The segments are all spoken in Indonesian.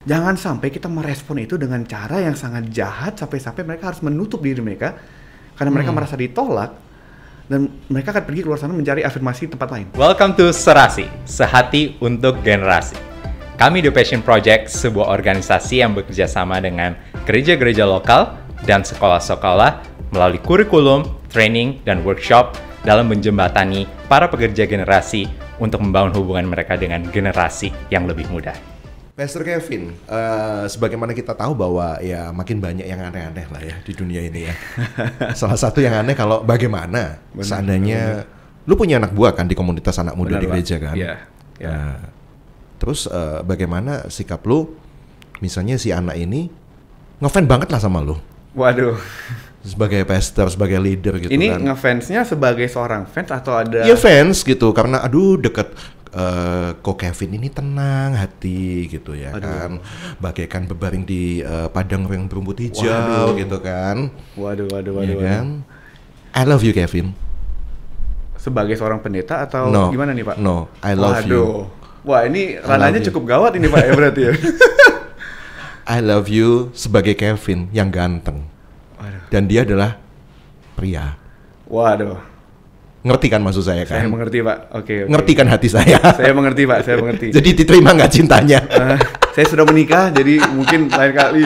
Jangan sampai kita merespon itu dengan cara yang sangat jahat sampai-sampai mereka harus menutup diri mereka karena mereka merasa ditolak dan mereka akan pergi keluar sana mencari afirmasi tempat lain. Welcome to Serasi, Sehati untuk Generasi. Kami The Passion Project, sebuah organisasi yang bekerja sama dengan gereja-gereja lokal dan sekolah-sekolah melalui kurikulum, training, dan workshop dalam menjembatani para pekerja generasi untuk membangun hubungan mereka dengan generasi yang lebih muda. Pastor Kevin, sebagaimana kita tahu bahwa ya makin banyak yang aneh-aneh lah ya di dunia ini ya. Salah satu yang aneh kalau bagaimana seandainya lu punya anak buah kan di komunitas anak muda di gereja kan. Iya. Nah, terus bagaimana sikap lu misalnya si anak ini ngefans banget lah sama lu. Waduh. Sebagai pastor, sebagai leader gitu Ini kan. ngefansnya sebagai seorang fans atau ada? Iya fans gitu karena aduh deket kok Kevin ini tenang hati gitu ya kan, bagaikan berbaring di padang yang berumput hijau gitu kan. Waduh. Ya kan? I love you Kevin. Sebagai seorang pendeta atau No, gimana nih Pak? no, I love you. Wah ini ranahnya you. cukup gawat ini Pak ya berarti ya. I love you sebagai Kevin yang ganteng. Waduh. Dan dia adalah pria. Waduh. Ngerti kan maksud saya kan? Saya mengerti Pak. Oke. Ngerti kan hati saya? Saya mengerti Pak. Saya mengerti. Jadi diterima nggak cintanya? Saya sudah menikah jadi mungkin lain kali.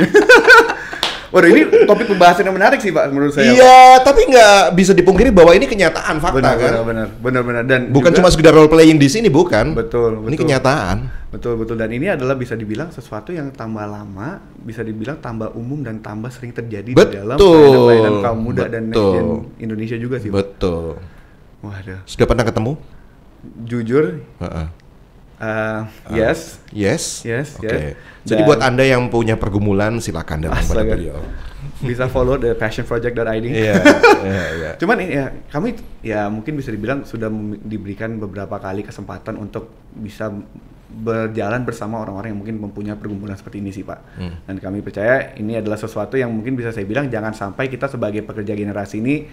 Waduh ini topik pembahasan yang menarik sih Pak menurut saya. Iya, tapi nggak bisa dipungkiri bahwa ini kenyataan fakta kan? Benar dan Bukan juga, cuma sekedar role playing di sini, bukan? betul. Ini kenyataan. Betul dan ini adalah bisa dibilang sesuatu yang tambah lama, bisa dibilang tambah umum dan tambah sering terjadi di dalam pelayanan kaum muda dan next gen Indonesia juga sih Pak. Betul. Waduh. Sudah pernah ketemu? Jujur, yes. Oke. Jadi buat Anda yang punya pergumulan silakan datang pada Astaga. beliau. Bisa follow the passionproject.id. Iya. Cuman ini ya, kami ya mungkin bisa dibilang sudah diberikan beberapa kali kesempatan untuk bisa berjalan bersama orang-orang yang mungkin mempunyai pergumulan seperti ini sih Pak. Dan kami percaya ini adalah sesuatu yang mungkin bisa saya bilang jangan sampai kita sebagai pekerja generasi ini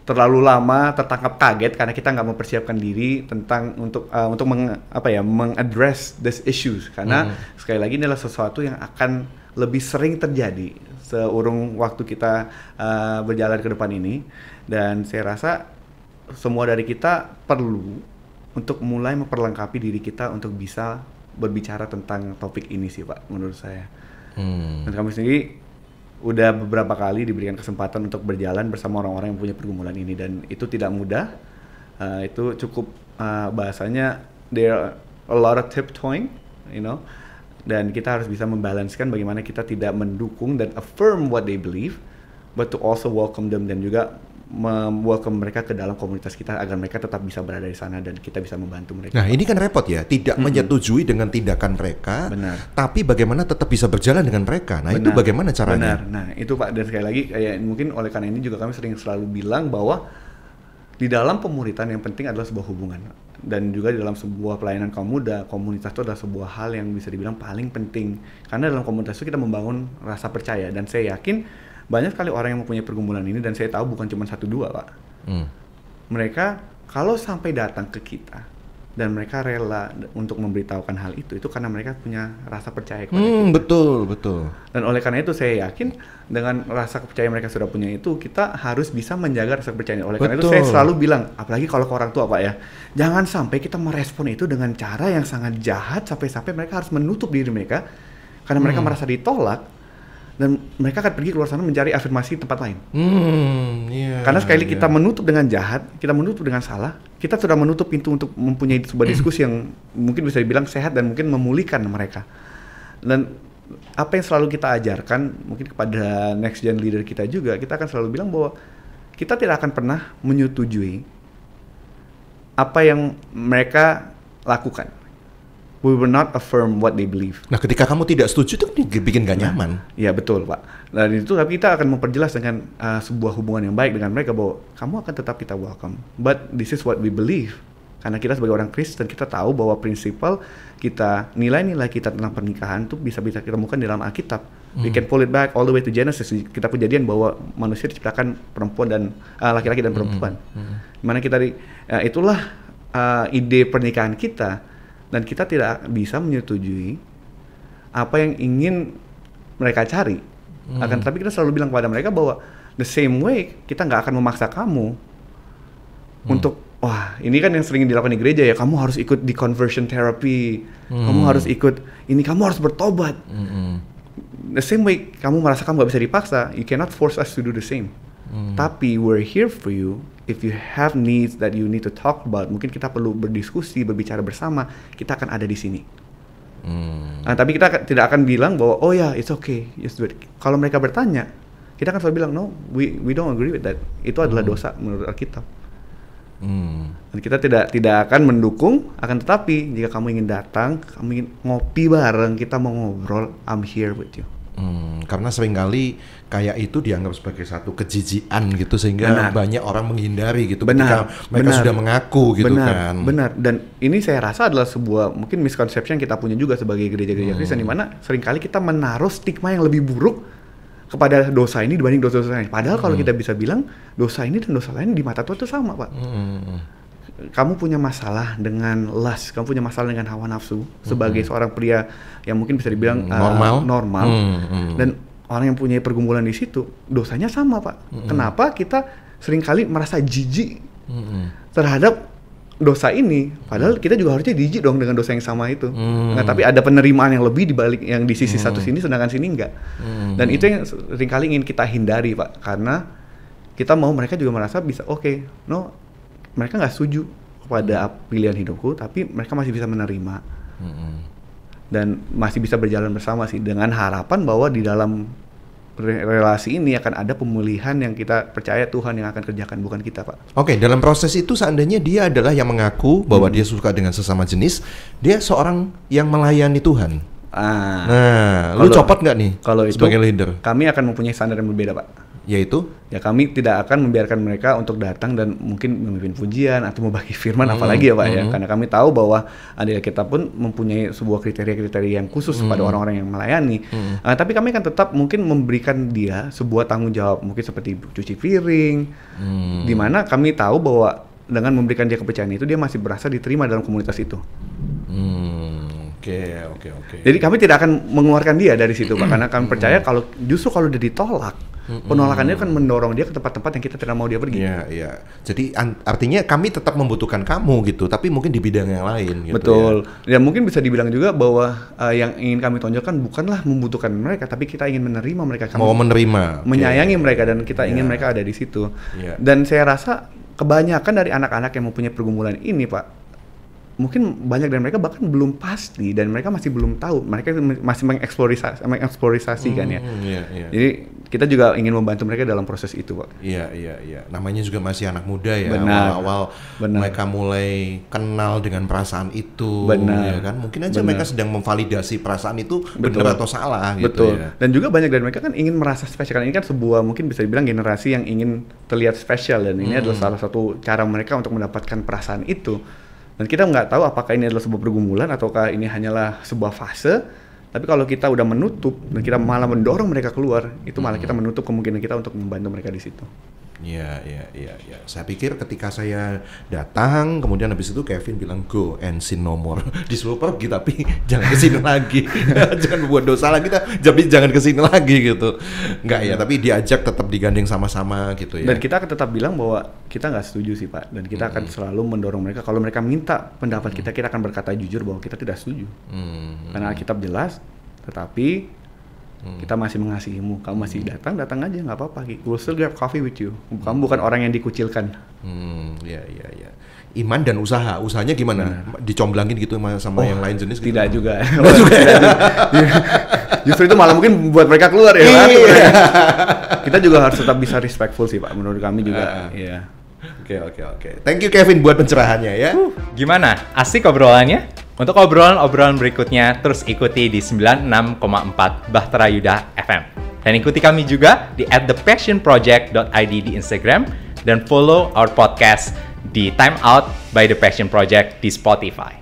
terlalu lama tertangkap kaget karena kita nggak mempersiapkan diri tentang untuk mengaddress these issues karena sekali lagi ini adalah sesuatu yang akan lebih sering terjadi seurung waktu kita berjalan ke depan ini dan saya rasa semua dari kita perlu untuk mulai memperlengkapi diri kita untuk bisa berbicara tentang topik ini sih Pak menurut saya. Dan kami sendiri udah beberapa kali diberikan kesempatan untuk berjalan bersama orang-orang yang punya pergumulan ini dan itu tidak mudah. Itu cukup bahasanya there are a lot of tiptoeing, dan kita harus bisa membalanskan bagaimana kita tidak mendukung dan affirm what they believe, but to also welcome them dan juga welcome mereka ke dalam komunitas kita agar mereka tetap bisa berada di sana dan kita bisa membantu mereka. Nah ini kan repot ya, tidak menyetujui dengan tindakan mereka, tapi bagaimana tetap bisa berjalan dengan mereka. Nah itu bagaimana caranya? Nah itu Pak, dan sekali lagi kayak mungkin oleh karena ini juga kami selalu bilang bahwa di dalam pemuritan yang penting adalah sebuah hubungan dan juga di dalam sebuah pelayanan kaum muda, komunitas itu adalah sebuah hal yang bisa dibilang paling penting karena dalam komunitas itu kita membangun rasa percaya dan saya yakin banyak sekali orang yang mempunyai pergumulan ini dan saya tahu bukan cuma 1-2 Pak. Mereka kalau sampai datang ke kita dan mereka rela untuk memberitahukan hal itu karena mereka punya rasa percaya kepada kita. Betul. Dan oleh karena itu saya yakin dengan rasa percaya mereka sudah punya itu kita harus bisa menjaga rasa percaya. Oleh karena itu saya selalu bilang, apalagi kalau ke orang tua Pak ya, jangan sampai kita merespon itu dengan cara yang sangat jahat sampai-sampai mereka harus menutup diri mereka karena mereka merasa ditolak. Dan mereka akan pergi keluar sana mencari afirmasi tempat lain. Karena sekali kita menutup dengan jahat, kita menutup dengan salah, kita sudah menutup pintu untuk mempunyai sebuah diskusi yang mungkin bisa dibilang sehat dan mungkin memulihkan mereka. Dan apa yang selalu kita ajarkan mungkin kepada next gen leader kita juga, kita akan selalu bilang bahwa kita tidak akan pernah menyetujui apa yang mereka lakukan. We will not affirm what they believe. Nah, ketika kamu tidak setuju itu bikin gak nyaman. Iya betul Pak. Dan itu tapi kita akan memperjelas dengan sebuah hubungan yang baik dengan mereka bahwa kamu akan tetap kita welcome. But this is what we believe. Karena kita sebagai orang Kristen kita tahu bahwa prinsipal kita, nilai-nilai kita tentang pernikahan itu bisa kita temukan di dalam Alkitab. We can pull it back all the way to Genesis. Kita Kejadian bahwa manusia diciptakan perempuan dan laki-laki dan perempuan. Dimana kita itulah ide pernikahan kita. Dan kita tidak bisa menyetujui apa yang ingin mereka cari. Akan tetapi kita selalu bilang kepada mereka bahwa the same way kita nggak akan memaksa kamu untuk wah ini kan yang sering dilakukan di gereja ya, kamu harus ikut di conversion therapy, kamu harus ikut ini, kamu harus bertobat. The same way kamu merasa kamu nggak bisa dipaksa, you cannot force us to do the same. Tapi we're here for you. If you have needs that you need to talk about, mungkin kita perlu berdiskusi, berbicara bersama, kita akan ada di sini. Nah, tapi kita tidak akan bilang bahwa oh ya, it's okay, just do it. Kalau mereka bertanya, kita akan selalu bilang no, we don't agree with that. Itu adalah dosa menurut Alkitab. Dan kita tidak akan mendukung. Akan tetapi jika kamu ingin datang, kamu ingin ngopi bareng, kita mau ngobrol, I'm here with you. Karena seringkali kayak itu dianggap sebagai satu kejijian gitu, sehingga banyak orang menghindari gitu ketika mereka sudah mengaku gitu kan. Benar. Dan ini saya rasa adalah sebuah mungkin misconception kita punya juga sebagai gereja-gereja Kristen, di mana seringkali kita menaruh stigma yang lebih buruk kepada dosa ini dibanding dosa-dosa lain. Padahal kalau kita bisa bilang dosa ini dan dosa lain di mata Tuhan itu sama, Pak. Kamu punya masalah dengan lust, kamu punya masalah dengan hawa nafsu sebagai seorang pria yang mungkin bisa dibilang normal. Dan orang yang punya pergumulan di situ, dosanya sama, Pak. Kenapa kita seringkali merasa jijik terhadap dosa ini, padahal kita juga harusnya jijik dong dengan dosa yang sama itu. Nah, tapi ada penerimaan yang lebih di balik yang di sisi satu sini, sedangkan sini enggak. Dan itu yang seringkali ingin kita hindari, Pak, karena kita mau mereka juga merasa bisa mereka nggak setuju kepada pilihan hidupku, tapi mereka masih bisa menerima dan masih bisa berjalan bersama sih, dengan harapan bahwa di dalam relasi ini akan ada pemulihan yang kita percaya Tuhan yang akan kerjakan, bukan kita, Pak. Oke, dalam proses itu seandainya dia adalah yang mengaku bahwa dia suka dengan sesama jenis, dia seorang yang melayani Tuhan. Nah, lu copot nggak nih kalau sebagai itu, leader? Kami akan mempunyai standar yang berbeda, Pak. Yaitu? Ya kami tidak akan membiarkan mereka untuk datang dan mungkin memimpin pujian atau membagi firman apalagi ya, Pak ya. Karena kami tahu bahwa adik kita pun mempunyai sebuah kriteria-kriteria yang khusus pada orang-orang yang melayani. Tapi kami akan tetap mungkin memberikan dia sebuah tanggung jawab, mungkin seperti cuci piring, di mana kami tahu bahwa dengan memberikan dia kepercayaan itu, dia masih berasa diterima dalam komunitas itu. Oke. Jadi kami tidak akan mengeluarkan dia dari situ, Pak, karena kami percaya kalau justru dia ditolak, penolakannya akan mendorong dia ke tempat-tempat yang kita tidak mau dia pergi. Iya. Jadi artinya kami tetap membutuhkan kamu gitu, tapi mungkin di bidang yang lain gitu. Betul. Ya mungkin bisa dibilang juga bahwa yang ingin kami tonjolkan bukanlah membutuhkan mereka, tapi kita ingin menerima mereka. Kami mau menerima, menyayangi mereka, dan kita ingin mereka ada di situ. Dan saya rasa kebanyakan dari anak-anak yang mempunyai pergumulan ini, Pak, mungkin banyak dari mereka bahkan belum pasti, dan mereka masih belum tahu, mereka masih mengeksplorasi kan ya. Jadi kita juga ingin membantu mereka dalam proses itu, Pak. Iya. Namanya juga masih anak muda ya. Awal-awal mereka mulai kenal dengan perasaan itu. Ya kan? Mungkin aja mereka sedang memvalidasi perasaan itu benar atau salah gitu ya. Dan juga banyak dari mereka kan ingin merasa spesial. Ini kan sebuah mungkin bisa dibilang generasi yang ingin terlihat spesial, dan ini adalah salah satu cara mereka untuk mendapatkan perasaan itu. Dan kita nggak tahu apakah ini adalah sebuah pergumulan ataukah ini hanyalah sebuah fase. Tapi kalau kita udah menutup dan kita malah mendorong mereka keluar, itu malah kita menutup kemungkinan kita untuk membantu mereka di situ. Iya. Saya pikir ketika saya datang, kemudian habis itu Kevin bilang go and sin no more. Disuruh pergi tapi jangan kesini lagi. Jangan buat dosa lagi, tapi jangan kesini lagi gitu. Enggak ya, tapi diajak tetap digandeng sama-sama gitu ya. Dan kita akan tetap bilang bahwa kita nggak setuju sih, Pak. Dan kita akan selalu mendorong mereka. Kalau mereka minta pendapat kita akan berkata jujur bahwa kita tidak setuju. Karena Alkitab jelas, tetapi kita masih mengasihimu, kamu masih datang aja, nggak apa-apa. We'll still grab coffee with you. Kamu bukan orang yang dikucilkan. Iya. Iman dan usahanya gimana? Dicomblangin gitu sama yang lain jenis? Tidak gitu? Juga. Justru itu malah mungkin buat mereka keluar ya. Kita juga harus tetap bisa respectful sih, Pak. Menurut kami juga. Iya. Oke. Thank you Kevin buat pencerahannya ya. Gimana? Asik obrolannya? Untuk obrolan-obrolan berikutnya, terus ikuti di 96,4 Bahtera Yuda FM. Dan ikuti kami juga di @thepassionproject.id di Instagram, dan follow our podcast di Time Out by The Passion Project di Spotify.